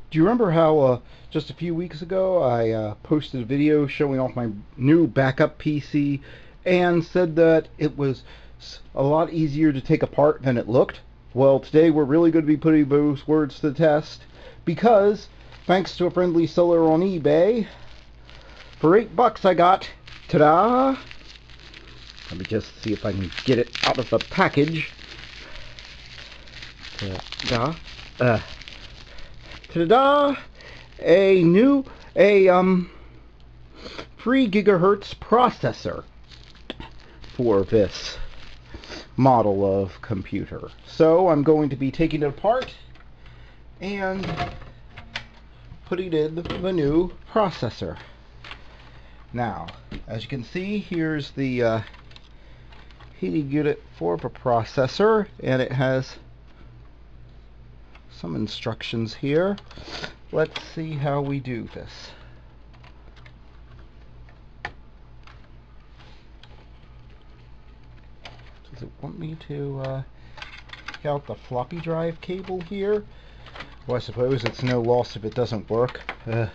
Do you remember how just a few weeks ago I posted a video showing off my new backup PC and said that it was a lot easier to take apart than it looked? Well, today we're really going to be putting those words to the test because, thanks to a friendly seller on eBay, for $8 I got, ta-da! Let me just see if I can get it out of the package. Ta-da! Ta-da! A 3 gigahertz processor for this model of computer. So I'm going to be taking it apart and putting in the new processor. Now, as you can see, here's the heating unit for the processor, and it has some instructions here. Let's see how we do this. Does it want me to take out the floppy drive cable here? Well, I suppose it's no loss if it doesn't work. It's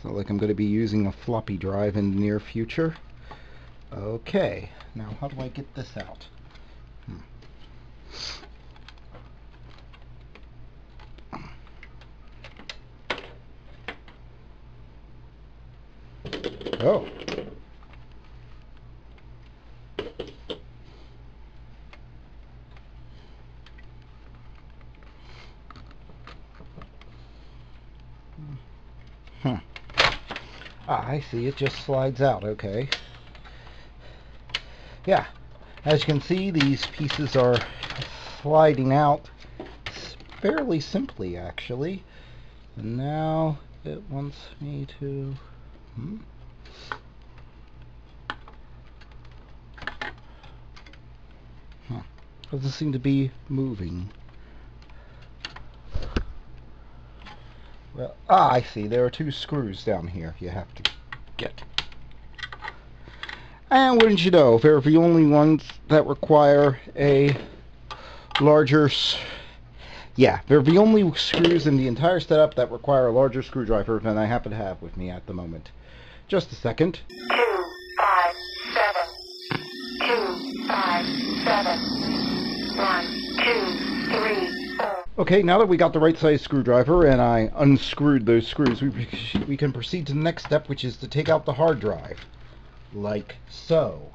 not like I'm going to be using a floppy drive in the near future. Okay, now how do I get this out? Oh. Ah, I see. It just slides out. Okay. Yeah. As you can see, these pieces are sliding out fairly simply, actually. And now it wants me to... Doesn't seem to be moving. Well, I see. There are 2 screws down here you have to get. And wouldn't you know, they're the only ones that require a larger... Yeah, they're the only screws in the entire setup that require a larger screwdriver than I happen to have with me at the moment. Just a second. 257. 257. 1, 2, 3, 4. Okay, now that we got the right size screwdriver and I unscrewed those screws, we can proceed to the next step, which is to take out the hard drive. Like so.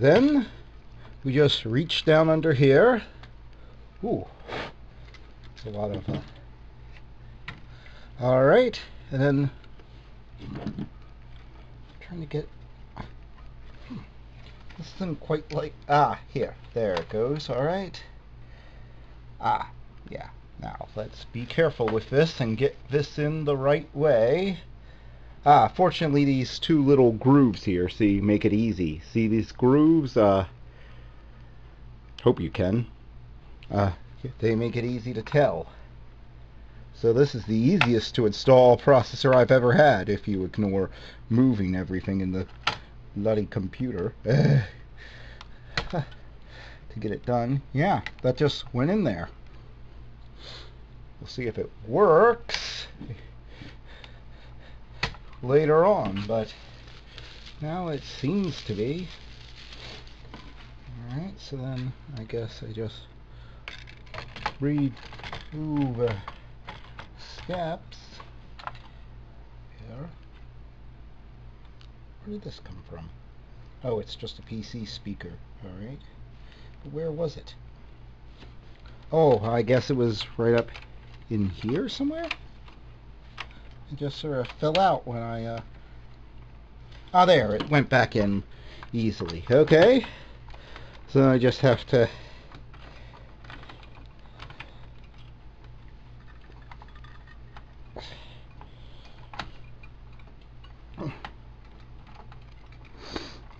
Then we just reach down under here. Ooh, it's a lot of alright, and then trying to get this isn't quite like here, there it goes. Alright, yeah. Now let's be careful with this and get this in the right way. Fortunately, these 2 little grooves here, see, make it easy. See these grooves? Hope you can. They make it easy to tell. So this is the easiest to install processor I've ever had, if you ignore moving everything in the bloody computer. To get it done. Yeah, that just went in there. We'll see if it works later on, but now it seems to be. Alright, so then I guess I just redo the steps here. Where did this come from? Oh, it's just a PC speaker. Alright, but where was it? Oh, I guess it was right up in here somewhere? It just sort of fell out when I there, it went back in easily. Okay, so I just have to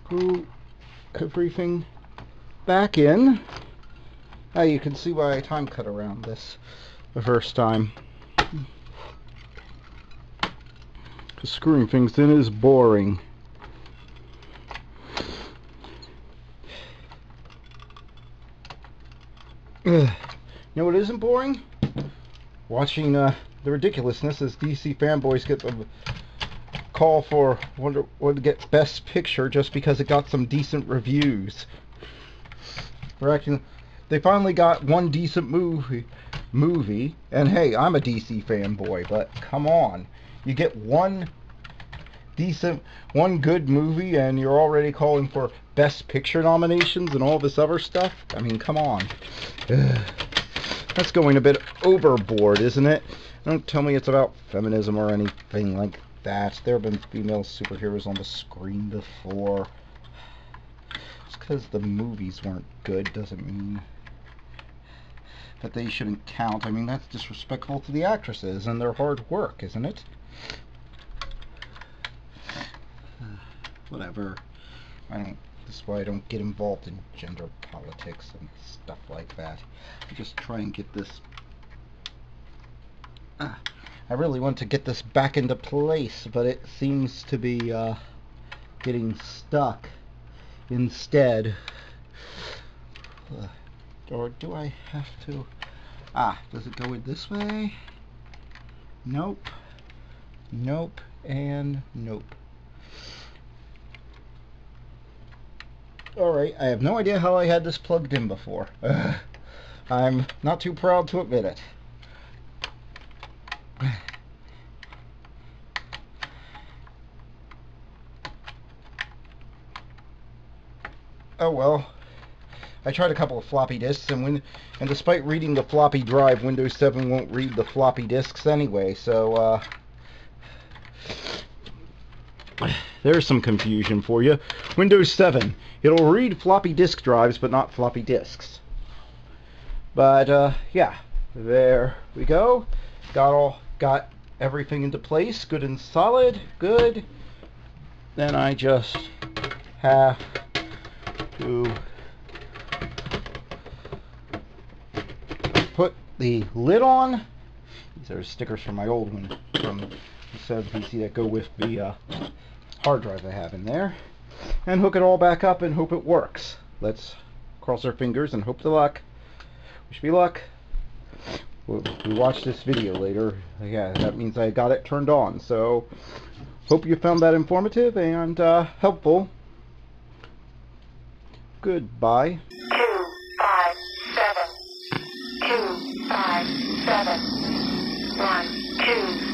glue everything back in. Now you can see why I time cut around this the first time. Because screwing things in is boring. You know what isn't boring? Watching the ridiculousness as DC fanboys get the call for Wonder Woman to get Best Picture just because it got some decent reviews. They finally got one decent movie, and hey, I'm a DC fanboy, but come on, you get one good movie, and you're already calling for Best Picture nominations and all this other stuff? I mean, come on. That's going a bit overboard, isn't it? Don't tell me it's about feminism or anything like that. There have been female superheroes on the screen before. Just because the movies weren't good doesn't mean that they shouldn't count. I mean, that's disrespectful to the actresses and their hard work, isn't it? Whatever. This is why I don't get involved in gender politics and stuff like that. I just try and get this. I really want to get this back into place, but it seems to be getting stuck instead. Or do I have to? Does it go in this way? Nope. Nope. And nope. Alright, I have no idea how I had this plugged in before. I'm not too proud to admit it. Oh well. I tried a couple of floppy disks, and despite reading the floppy drive, Windows 7 won't read the floppy disks anyway, so there's some confusion for you. Windows 7, it'll read floppy disk drives, but not floppy disks. But yeah, there we go. Got everything into place, good and solid, good. Then I just have to put the lid on. These are stickers from my old one, from the 7PC that go with the hard drive I have in there, and hook it all back up and hope it works. Let's cross our fingers and hope to luck. Wish me luck. We watch this video later. Yeah, that means I got it turned on. So, hope you found that informative and helpful. Goodbye. 257 257 1 2